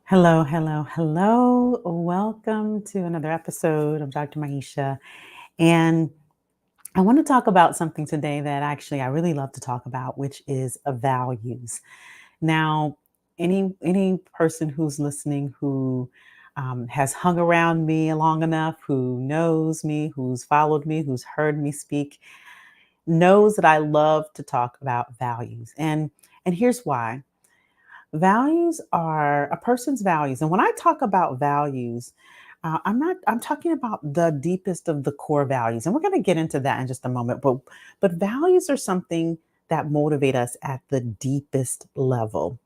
Hello, hello, hello. Welcome to another episode of Dr. Maisha. And I want to talk about something today that actually I really love to talk about, which is values. Now, any person who's listening who has hung around me long enough, who knows me, who's followed me, who's heard me speak, knows that I love to talk about values. And here's why. Values are a person's values. And when I talk about values, I'm talking about the deepest of the core values. And we're going to get into that in just a moment. But values are something that motivate us at the deepest level.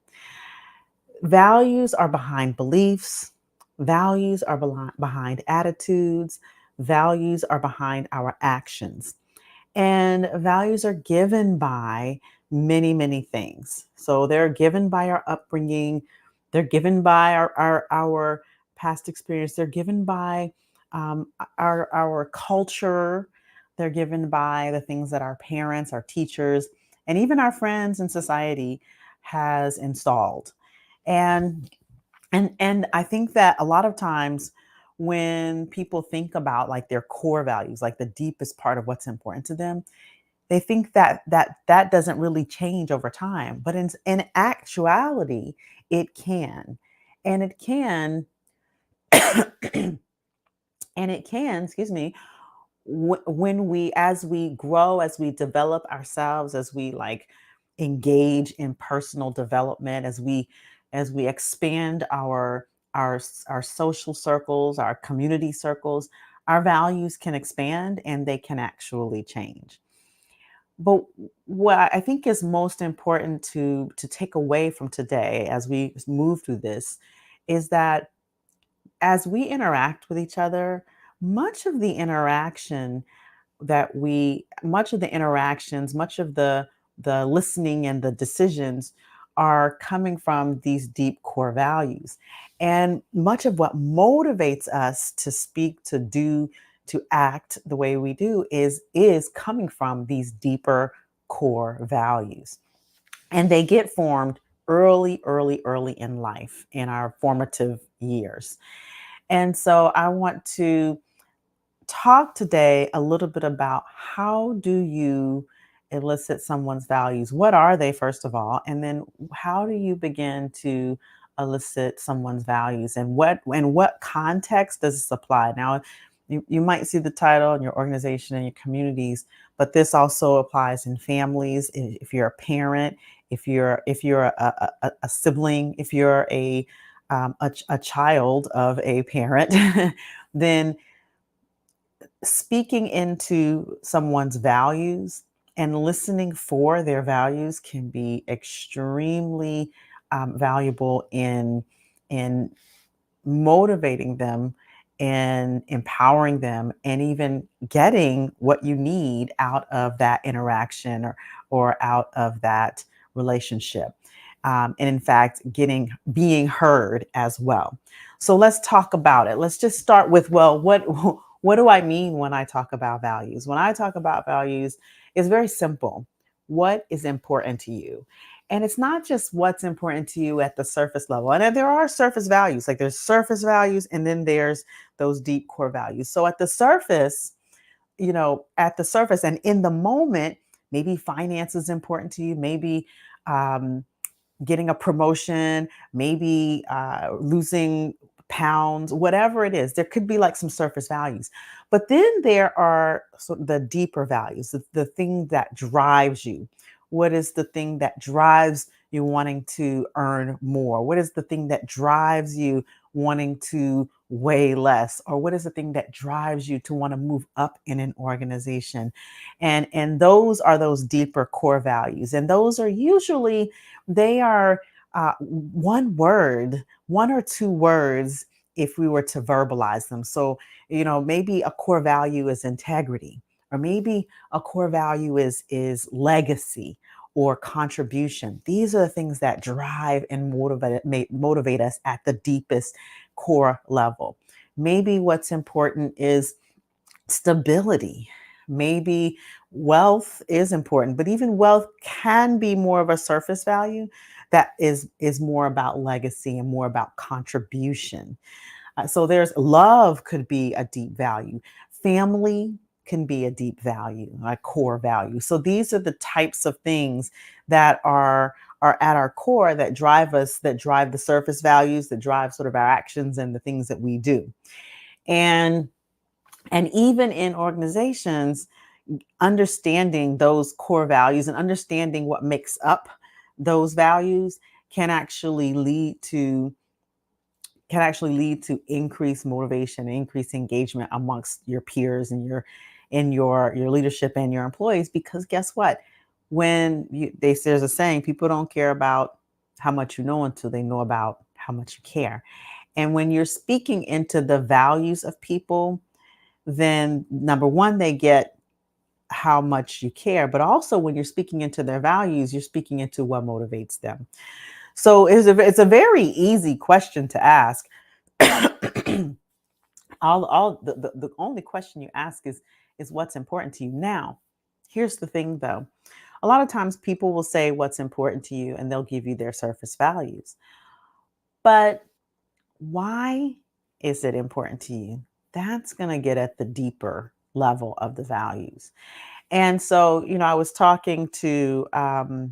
Values are behind beliefs, values are behind attitudes, values are behind our actions. And values are given by many, many things. So they're given by our upbringing, they're given by our past experience, they're given by our culture, they're given by the things that our parents, our teachers, and even our friends and society has installed. And and I think that a lot of times when people think about like their core values, like the deepest part of what's important to them, they think that that doesn't really change over time. But in actuality, it can. And it can and it can, excuse me, when we as we grow, as we develop ourselves, as we like engage in personal development, as we expand our social circles, our community circles, our values can expand and they can actually change. But what I think is most important to take away from today as we move through this is that as we interact with each other, much of the interaction much of the interactions, much of the listening and the decisions are coming from these deep core values. And much of what motivates us to speak, to do, to act the way we do is coming from these deeper core values. And they get formed early, early, early in life in our formative years. And so I want to talk today a little bit about how do you elicit someone's values? What are they, first of all? And then how do you begin to elicit someone's values and what context does this apply? Now, you might see the title in your organization and your communities, but this also applies in families. If you're a parent, if you're a sibling, if you're a child of a parent, then speaking into someone's values and listening for their values can be extremely valuable in motivating them and empowering them and even getting what you need out of that interaction or out of that relationship. And in fact, being heard as well. So let's talk about it. Let's just start with, well, what do I mean when I talk about values? When I talk about values, it's very simple. What is important to you? And it's not just what's important to you at the surface level. And there are surface values, like there's surface values, and then there's those deep core values. So at the surface, at the surface and in the moment, maybe finance is important to you, maybe um, getting a promotion, maybe losing pounds, whatever it is. There could be like some surface values. But then there are the deeper values, the thing that drives you. What is the thing that drives you wanting to earn more? What is the thing that drives you wanting to weigh less? Or what is the thing that drives you to want to move up in an organization? And those are those deeper core values. And those are usually they are one word, one or two words, if we were to verbalize them. So, maybe a core value is integrity, or maybe a core value is legacy or contribution. These are the things that drive and motivate us at the deepest core level. Maybe what's important is stability. Maybe wealth is important, but even wealth can be more of a surface value that is more about legacy and more about contribution. So there's love could be a deep value. Family can be a deep value, a core value. So these are the types of things that are at our core that drive us, that drive the surface values, that drive sort of our actions and the things that we do. And and even in organizations, understanding those core values and understanding what makes up those values can actually lead to increased motivation, increased engagement amongst your peers and your leadership and your employees. Because guess what? There's a saying, people don't care about how much you know until they know about how much you care. And when you're speaking into the values of people, then number one, they get how much you care, but also when you're speaking into their values, you're speaking into what motivates them. So it's a very easy question to ask. The only question you ask is what's important to you. Now, here's the thing though. A lot of times people will say what's important to you and they'll give you their surface values. But why is it important to you? That's going to get at the deeper level of the values. And so, I was talking to a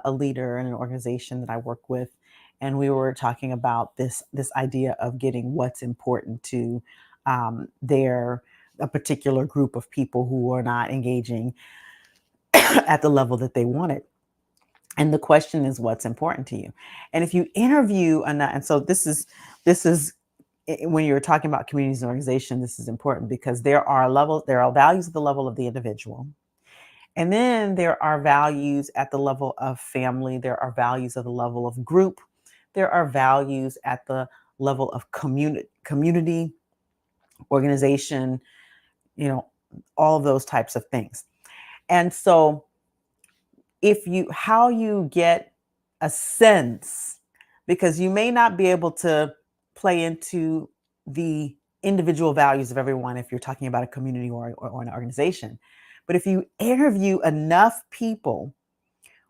leader in an organization that I work with, and we were talking about this idea of getting what's important to their a particular group of people who are not engaging at the level that they wanted. And the question is, what's important to you? And if you interview enough, and so this is when you're talking about communities and organization, this is important because there are values at the level of the individual. And then there are values at the level of family. There are values at the level of group. There are values at the level of community, organization, you know, all of those types of things. And so how you get a sense, because you may not be able to play into the individual values of everyone if you're talking about a community or an organization. But if you interview enough people,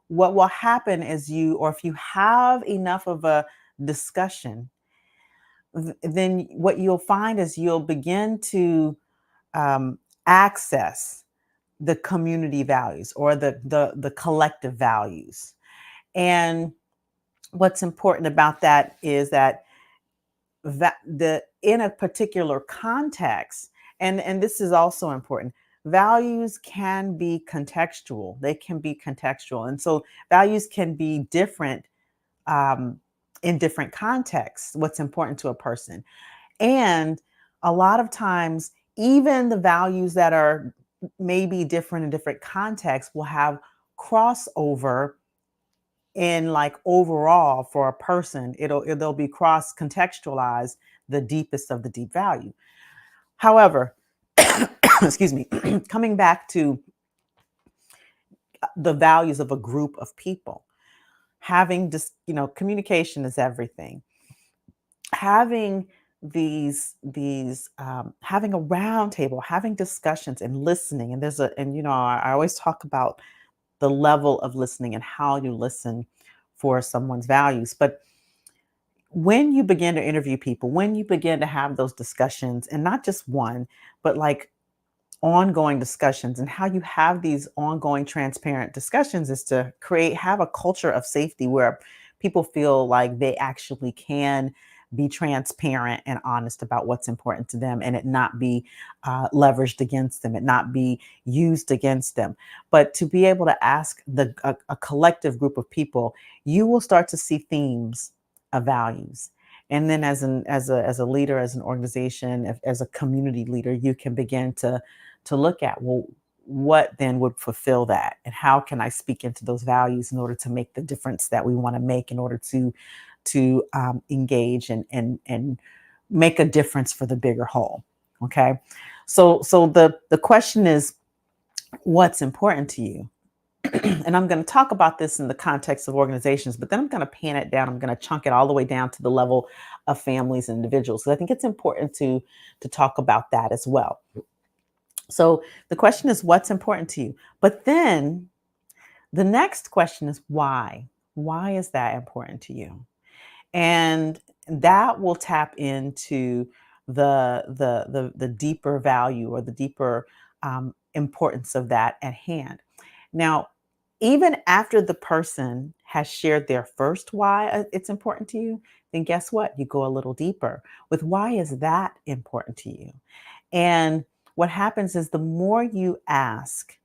what will happen is or if you have enough of a discussion, then what you'll find is you'll begin to access the community values or the collective values. And what's important about that is that the in a particular context, and this is also important, values can be contextual. They can be contextual, and so values can be different um, in different contexts. What's important to a person, and a lot of times, even the values that are maybe different in different contexts will have crossover in, like, overall for a person. They'll be cross contextualized, the deepest of the deep value. However, excuse me, coming back to the values of a group of people, having just, communication is everything. Having having a round table, having discussions and listening, and I always talk about the level of listening and how you listen for someone's values. But when you begin to interview people, when you begin to have those discussions, and not just one, but like ongoing discussions, and how you have these ongoing transparent discussions is to have a culture of safety where people feel like they actually can be transparent and honest about what's important to them, and it not be leveraged against them, it not be used against them. But to be able to ask a collective group of people, you will start to see themes of values. And then as a leader, as an organization, as a community leader, you can begin to look at, well, what then would fulfill that, and how can I speak into those values in order to make the difference that we want to make, in order to engage and make a difference for the bigger whole. Okay, so the question is, what's important to you? and I'm going to talk about this in the context of organizations, but then I'm going to pan it down. I'm going to chunk it all the way down to the level of families and individuals. So I think it's important to talk about that as well. So the question is, what's important to you? But then the next question is why? Why is that important to you? And that will tap into the deeper value or the deeper importance of that at hand. Now, even after the person has shared their first why it's important to you, then guess what? You go a little deeper with why is that important to you? And what happens is the more you ask,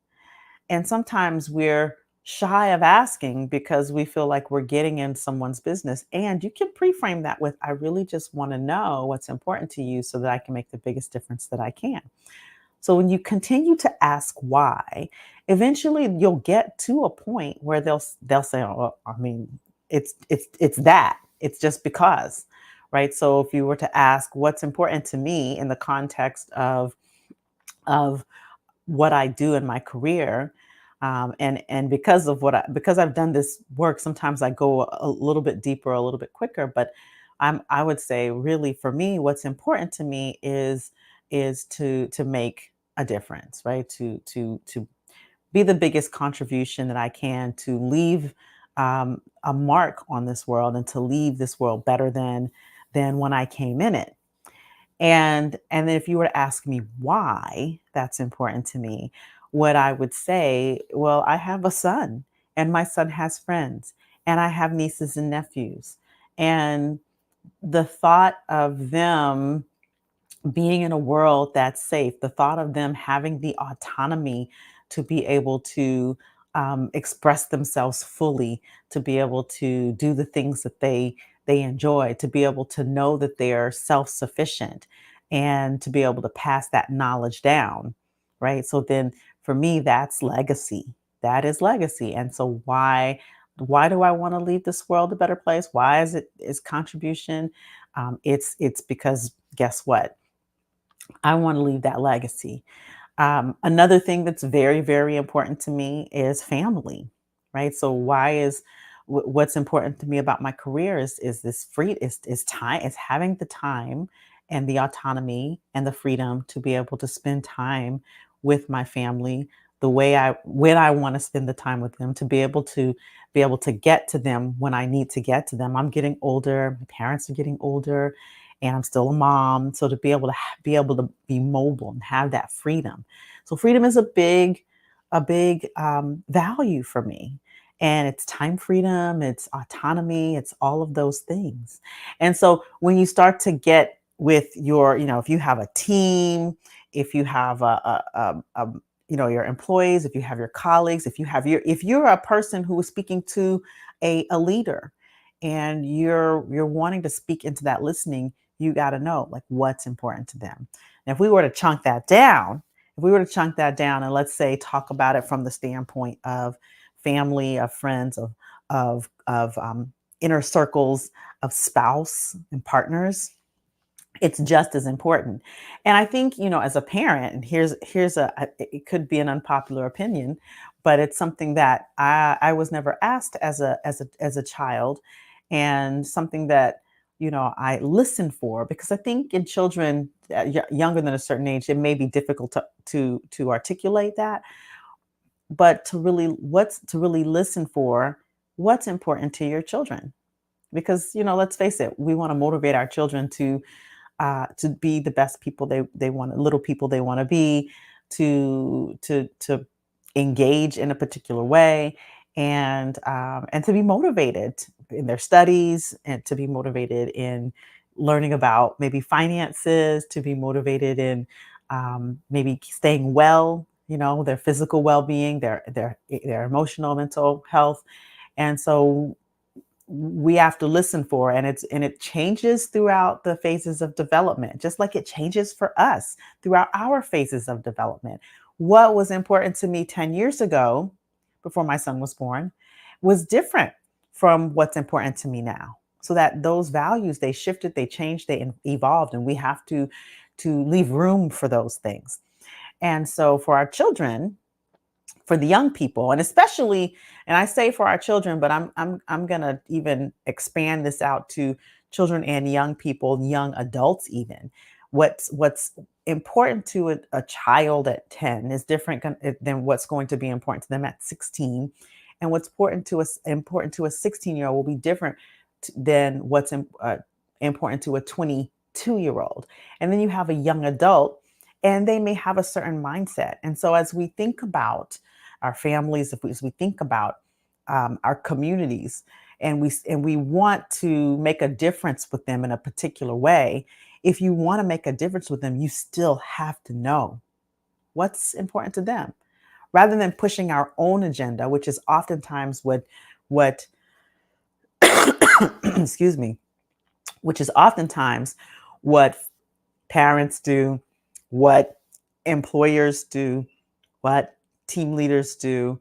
and sometimes we're shy of asking because we feel like we're getting in someone's business. And you can pre-frame that with, I really just want to know what's important to you so that I can make the biggest difference that I can. So when you continue to ask why, eventually you'll get to a point where they'll say, "Oh, well, I mean, it's that. It's just because." Right? So if you were to ask what's important to me in the context of what I do in my career. And because of because I've done this work, sometimes I go a little bit deeper, a little bit quicker. But I would say really for me, what's important to me is to make a difference, right? To be the biggest contribution that I can to leave a mark on this world and to leave this world better than when I came in it. And then if you were to ask me why that's important to me, what I would say, well, I have a son and my son has friends and I have nieces and nephews. And the thought of them being in a world that's safe, the thought of them having the autonomy to be able to express themselves fully, to be able to do the things that they enjoy, to be able to know that they're self-sufficient, and to be able to pass that knowledge down, right? So then, for me, that's legacy. That is legacy. And so, why do I want to leave this world a better place? Why is contribution? It's because guess what? I want to leave that legacy. Another thing that's very, very important to me is family, right? So why is what's important to me about my career is this free is time is having the time and the autonomy and the freedom to be able to spend time with my family the way I when I want to spend the time with them, to be able to get to them when I need to get to them. I'm getting older, my parents are getting older, and I'm still a mom. So to be able to be able to be mobile and have that freedom. So freedom is a big value for me. And it's time freedom, it's autonomy, it's all of those things. And so when you start to get with your, if you have a team, if you have your employees, if you have your colleagues, if you're a person who is speaking to a leader and you're wanting to speak into that listening, you got to know like what's important to them. And if we were to chunk that down, and let's say talk about it from the standpoint of family, of friends, of inner circles, of spouse and partners, it's just as important. And I think, as a parent, and it could be an unpopular opinion, but it's something that I was never asked as a child, and something that I listen for, because I think in children younger than a certain age, it may be difficult to articulate that, but to really listen for what's important to your children, because let's face it, we want to motivate our children to be the best people they want, little people they want to be, to engage in a particular way, and to be motivated in their studies, and to be motivated in learning about maybe finances, to be motivated in maybe staying well, their physical well-being, their emotional, mental health. And so we have to listen for, and it changes throughout the phases of development, just like it changes for us throughout our phases of development. What was important to me 10 years ago, before my son was born, was different from what's important to me now. So that those values, they shifted, they changed, evolved, and we have to leave room for those things. And so for our children, for the young people, and especially, and I say for our children, but I'm gonna even expand this out to children and young people, young adults even. What's important to a child at 10 is different than what's going to be important to them at 16, and what's important to a 16-year-old will be different than what's important to a 22-year-old. And then you have a young adult, and they may have a certain mindset. And so as we think about our families, as we think about our communities, and we want to make a difference with them in a particular way, if you want to make a difference with them, you still have to know what's important to them, rather than pushing our own agenda, which is oftentimes what excuse me, which is oftentimes what parents do, what employers do, what team leaders do,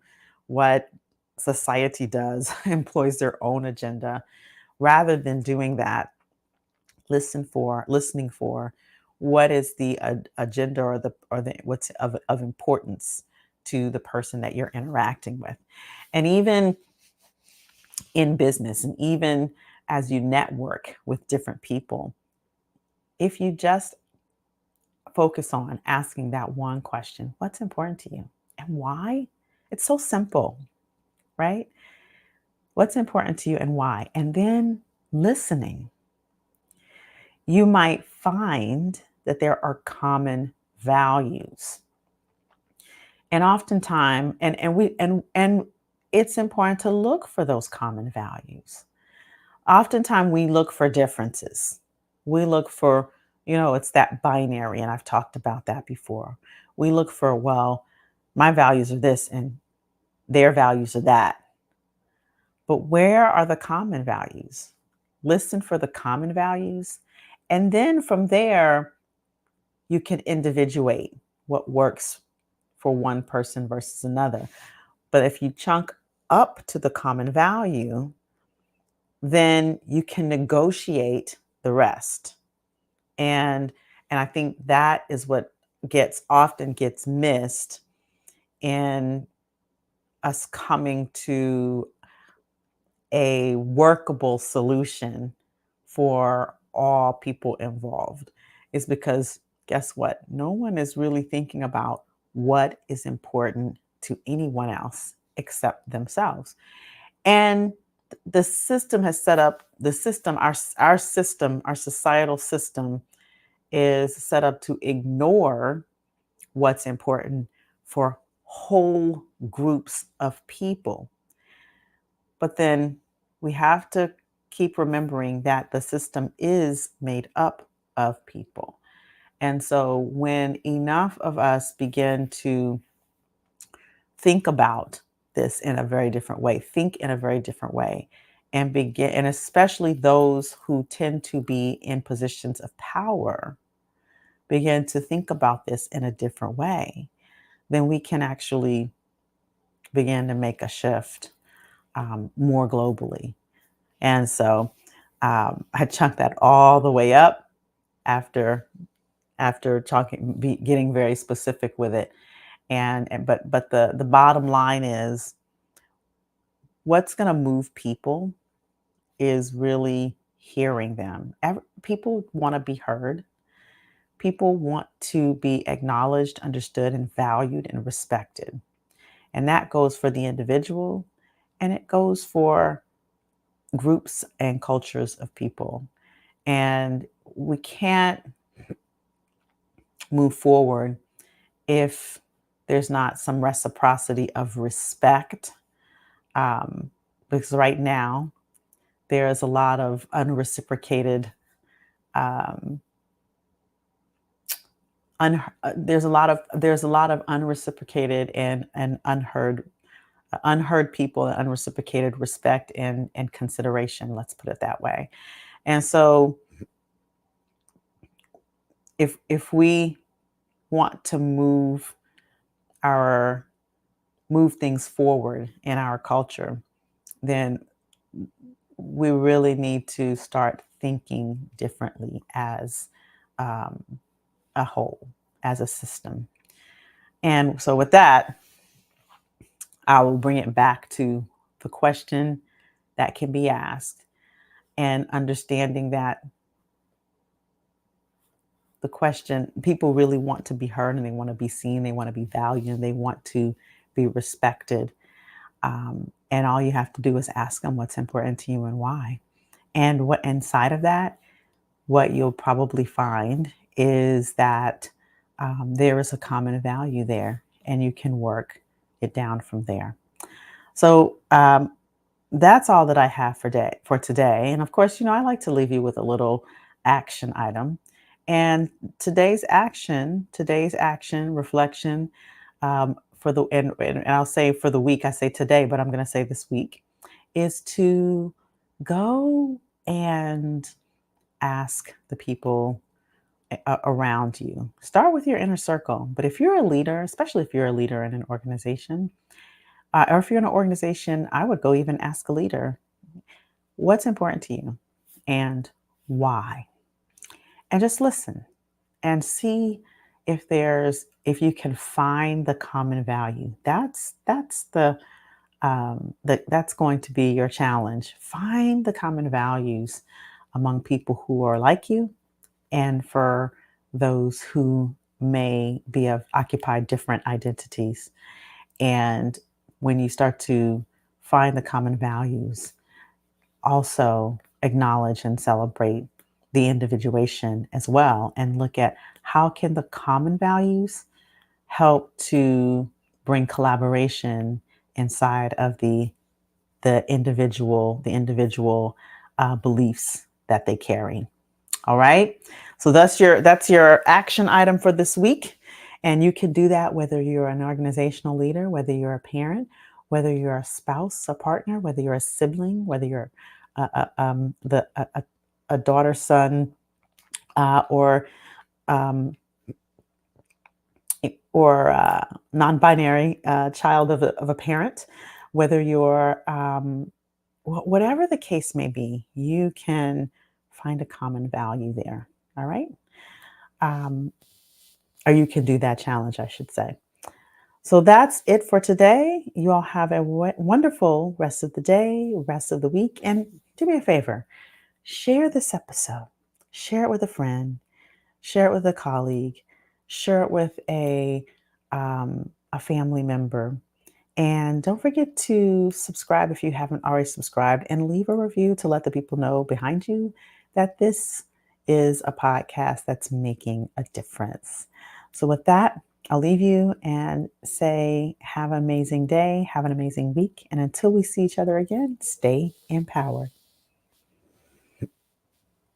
what society does, employs their own agenda. Rather than doing that, listening for what is the agenda, or the what's of importance to the person that you're interacting with. And even in business, and even as you network with different people, if you just focus on asking that one question: what's important to you and why? It's so simple, right? What's important to you and why? And then listening. You might find that there are common values. And oftentimes, and it's important to look for those common values. Oftentimes we look for differences. We look for, it's that binary, and I've talked about that before. We look for, well, my values are this and their values are that. But where are the common values? Listen for the common values. And then from there, you can individuate what works for one person versus another. But if you chunk up to the common value, then you can negotiate the rest. And I think that is what often gets missed in us coming to a workable solution for all people involved, is because guess what? No one is really thinking about what is important to anyone else except themselves. And the system has set up the system, our system, our societal system is set up to ignore what's important for whole groups of people. But then we have to keep remembering that the system is made up of people. And so when enough of us begin to think about this in a very different way, think in a very different way, and especially those who tend to be in positions of power, begin to think about this in a different way, then we can actually begin to make a shift more globally. And so I chunked that all the way up after getting very specific with it. But the bottom line is, what's going to move people is really hearing them. People want to be heard. People want to be acknowledged, understood, and valued and respected. And that goes for the individual, and it goes for groups and cultures of people. And we can't move forward if there's not some reciprocity of respect. Because right now, there is a lot of unreciprocated, um, there's a lot of unreciprocated and unheard people, and unreciprocated respect and consideration. Let's put it that way. And so, if we want to our move things forward in our culture, then we really need to start thinking differently as um, a whole, as a system. And so with that, I will bring it back to the question that can be asked and understanding that the question, people really want to be heard and they want to be seen, they want to be valued, and they want to be respected. And all you have to do is ask them what's important to you and why. And what inside of that, what you'll probably find is that there is a common value there, and you can work it down from there. So that's all that I have for today. And of course, I like to leave you with a little action item. And today's action reflection for the and I'll say for the week, I say today, but I'm going to say this week is to go and ask the people around you. Start with your inner circle. But if you're a leader, especially if you're a leader in an organization, or if you're in an organization, I would go even ask a leader, what's important to you and why? And just listen and see if you can find the common value. That's going to be your challenge. Find the common values among people who are like you, and for those who may be of occupy different identities. And when you start to find the common values, also acknowledge and celebrate the individuation as well, and look at how can the common values help to bring collaboration inside of the individual beliefs that they carry. All right. So that's your action item for this week. And you can do that whether you're an organizational leader, whether you're a parent, whether you're a spouse, a partner, whether you're a sibling, whether you're a daughter, son, or um, non-binary child of a parent, whether you're whatever the case may be, you can find a common value there. All right. Um, or you can do that challenge, I should say. So that's it for today. You all have a wonderful rest of the day, rest of the week. And do me a favor, share this episode, share it with a friend, share it with a colleague, share it with a family member. And don't forget to subscribe if you haven't already subscribed, and leave a review to let the people know behind you that this is a podcast that's making a difference. So with that, I'll leave you and say, have an amazing day, have an amazing week. And until we see each other again, stay empowered.